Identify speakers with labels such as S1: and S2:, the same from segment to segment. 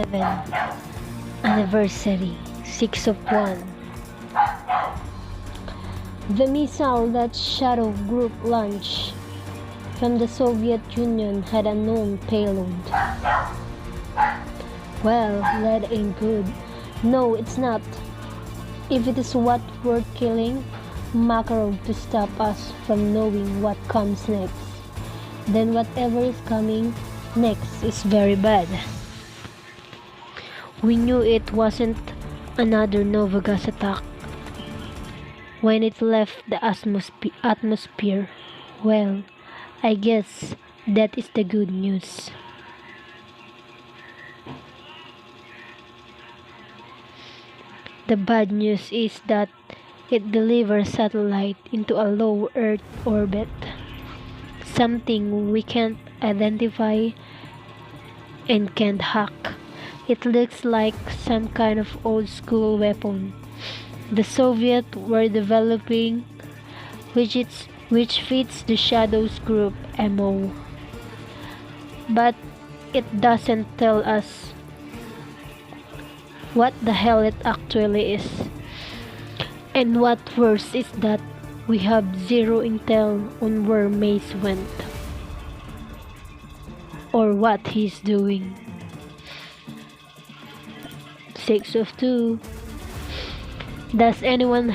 S1: 7th anniversary, 6 of 1. The missile that Shadow Group launched from the Soviet Union had a known payload. Well, that ain't good. No, it's not. If it is what we're killing Makarov to stop us from knowing what comes next, then whatever is coming next is very bad. We knew it wasn't another Novagas attack when it left the atmosphere. Well, I guess that is the good news. The bad news is that it delivers satellite into a low Earth orbit, something we can't identify and can't hack. It looks like some kind of old school weapon the Soviets were developing, which fits the Shadows Group MO. But it doesn't tell us what the hell it actually is. And what worse is that we have zero intel on where Mace went or what he's doing. 6 of 2. Does anyone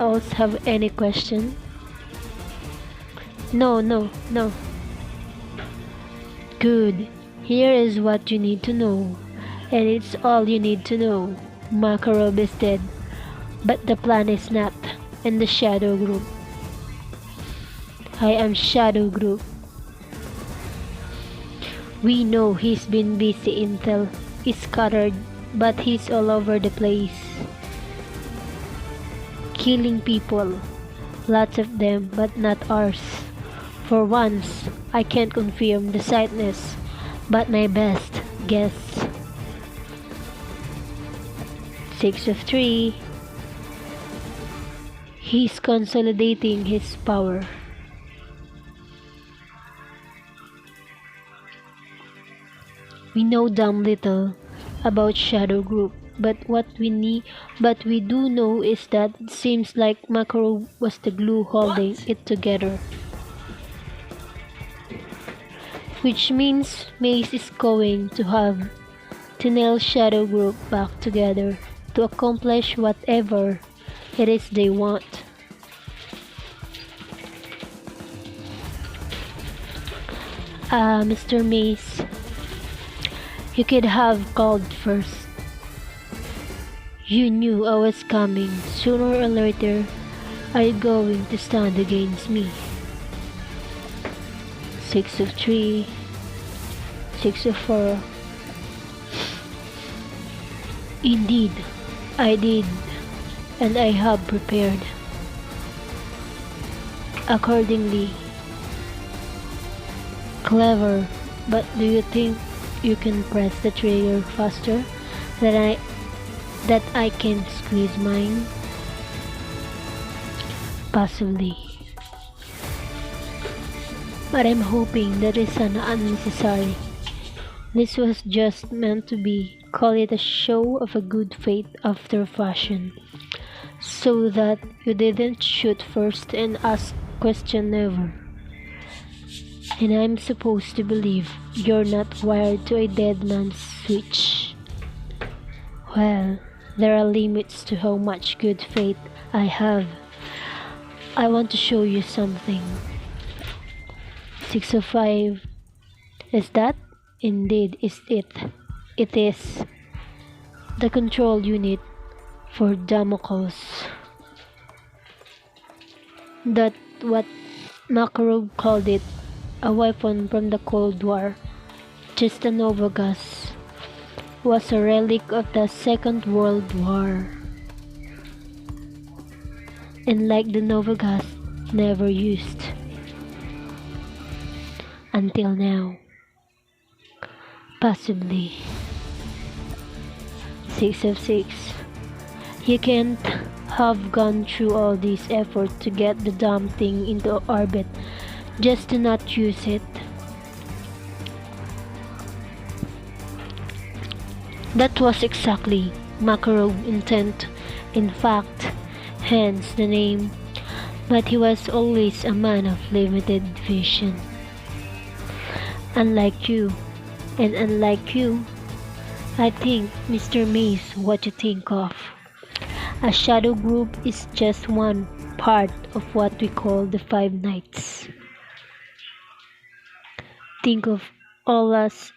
S1: else have any question? No. Good. Here is what you need to know. And it's all you need to know. Makarov is dead. But the plan is not. And the Shadow Group. I am Shadow Group. We know he's been busy. Intel is scattered, but he's all over the place. Killing people. Lots of them, but not ours. For once, I can't confirm the sightness, but my best guess. 6 of 3. He's consolidating his power. We know damn little about Shadow Group, but we do know is that it seems like Makarov was the glue holding it together. Which means Mace is going to have to nail Shadow Group back together to accomplish whatever it is they want. Mr. Mace, you could have called first. You knew I was coming. Sooner or later, are you going to stand against me? 6 of 3. 6 of 4. Indeed, I did, and I have prepared accordingly. Clever, but do you think you can press the trigger faster than I can squeeze mine? Possibly. But I'm hoping that is unnecessary. This was just meant to be. Call it a show of a good faith after fashion. So that you didn't shoot first and ask question never. And I'm supposed to believe you're not wired to a dead man's switch. Well, there are limits to how much good faith I have. I want to show you something. 6 of 5. Is that? Indeed, is it. It is the control unit for Damocles. That what Makarov called it, a weapon from the Cold War. Just a Nova gas was a relic of the Second World War. And like the Nova gas, never used. Until now. Possibly. 6 of 6. You can't have gone through all this effort to get the damn thing into orbit just to not use it. That was exactly Makarov's intent, in fact, hence the name, but he was always a man of limited vision. Unlike you, and unlike you, I think, Mr. Mace, what you think of. A shadow group is just one part of what we call the Five Knights. Think of all us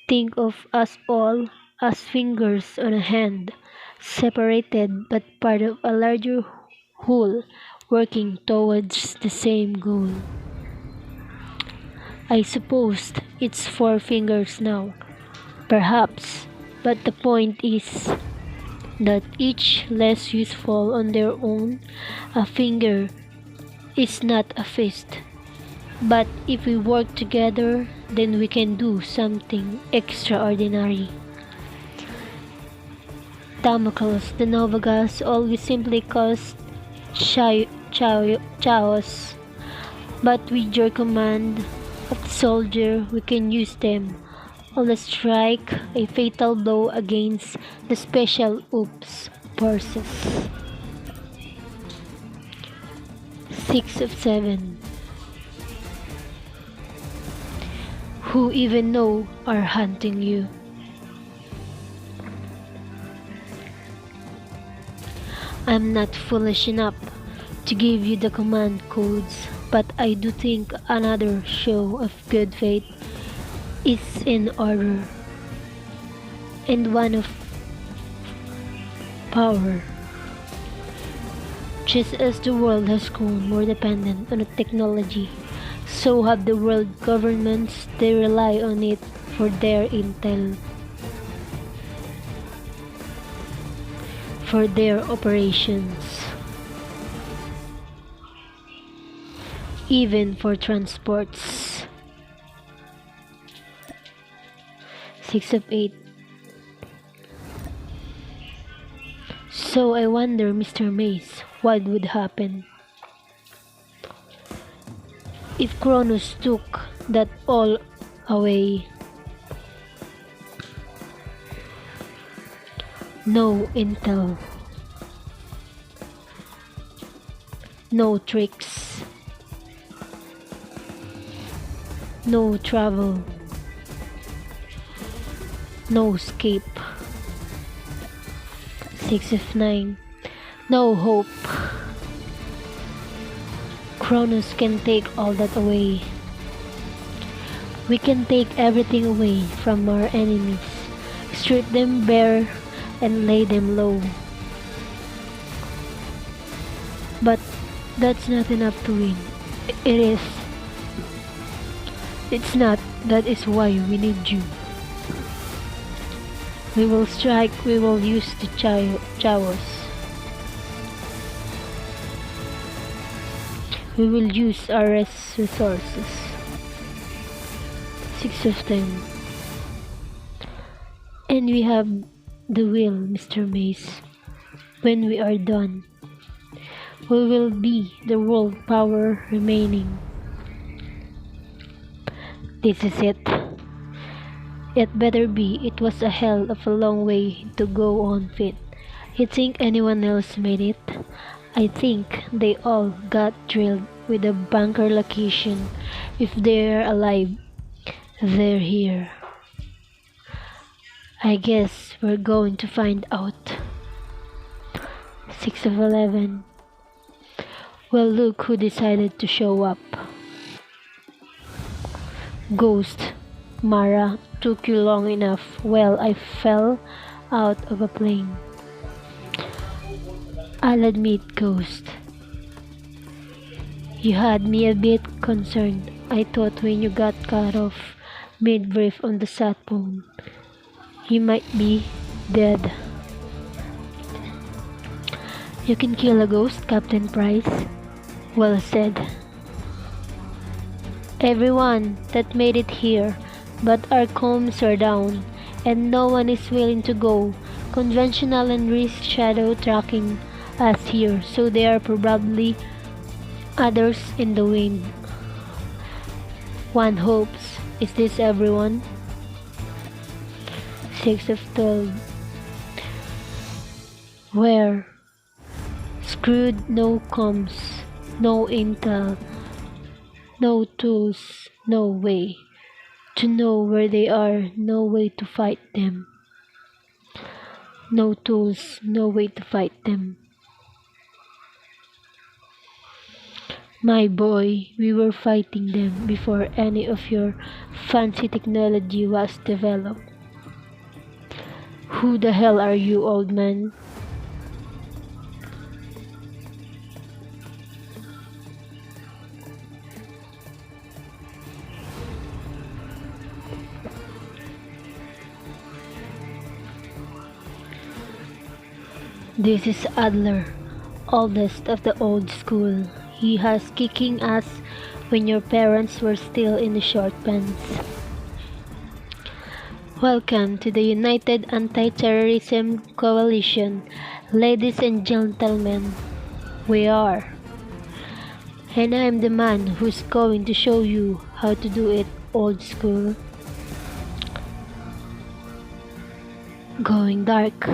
S1: think of us all as fingers on a hand, separated but part of a larger whole, working towards the same goal. I suppose it's four fingers now, perhaps, but the point is that each less useful on their own. A finger is not a fist, but if we work together, then we can do something extraordinary. Damocles, the Novagas always simply caused chaos, but with your command of the soldier, we can use them all to strike a fatal blow against the special oops forces. 6 of 7. Who even know are hunting you? I'm not foolish enough to give you the command codes, but I do think another show of good faith is in order, and one of power. Just as the world has grown more dependent on technology, so have the world governments. They rely on it for their intel, for their operations, even for transports. 6 of 8. So I wonder, Mr. Mace, what would happen if Cronus took that all away? No intel, no tricks, no travel, no escape. 6 of 9. No hope. Cronus can take all that away. We can take everything away from our enemies, strip them bare and lay them low. But that's not enough to win. It is. It's not. That is why we need you. We will strike, we will use the chaos. We will use our resources. 6 of 10. And we have the will, Mr. Mace. When we are done, we will be the world power remaining. This is it. It better be. It was a hell of a long way to go on fit. You think anyone else made it? I think they all got drilled with a bunker location. If they're alive, they're here. I guess we're going to find out. 6 of 11. Well, look who decided to show up. Ghost. Mara, took you long enough. Well, I fell out of a plane. I'll admit, Ghost. You had me a bit concerned. I thought when you got cut off mid-brief on the sat phone, you might be dead. You can kill a ghost, Captain Price. Well said. Everyone that made it here, but our comms are down, and no one is willing to go conventional and risk shadow tracking us here, so there are probably others in the wind. One hopes. Is this everyone? 6 of 12, where screwed, no comms, no intel, no tools, no way to know where they are, no way to fight them. No tools, no way to fight them. My boy, we were fighting them before any of your fancy technology was developed. Who the hell are you, old man? This is Adler, oldest of the old school. He has kicking ass when your parents were still in the short pants. Welcome to the United Anti-Terrorism Coalition, ladies and gentlemen. We are. And I'm the man who's going to show you how to do it old school. Going dark.